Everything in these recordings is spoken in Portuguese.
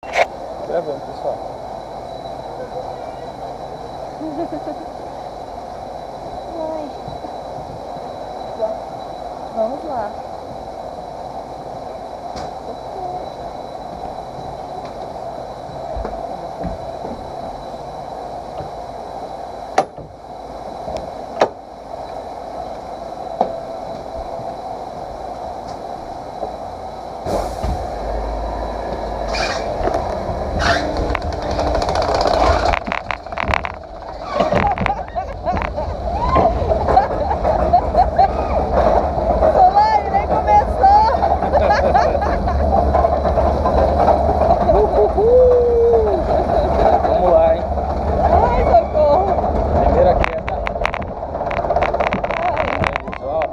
Gravando, pessoal. Vamos lá. Vamos lá, hein? Ai, socorro! Primeira queda. Olha o visual.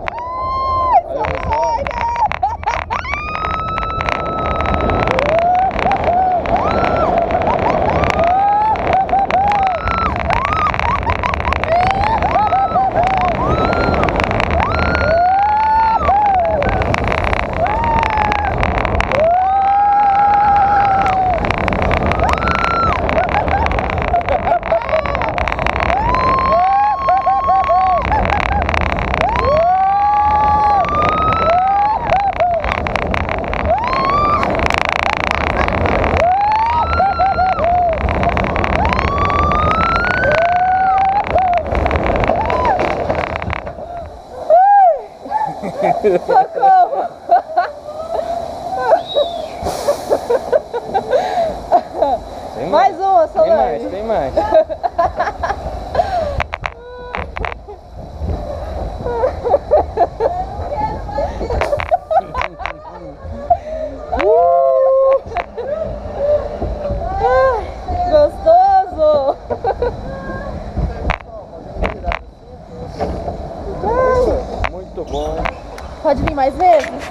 Socorro! Tem Mais uma, Solange. Tem mais. Gostoso! Muito bom. Pode vir mais vezes?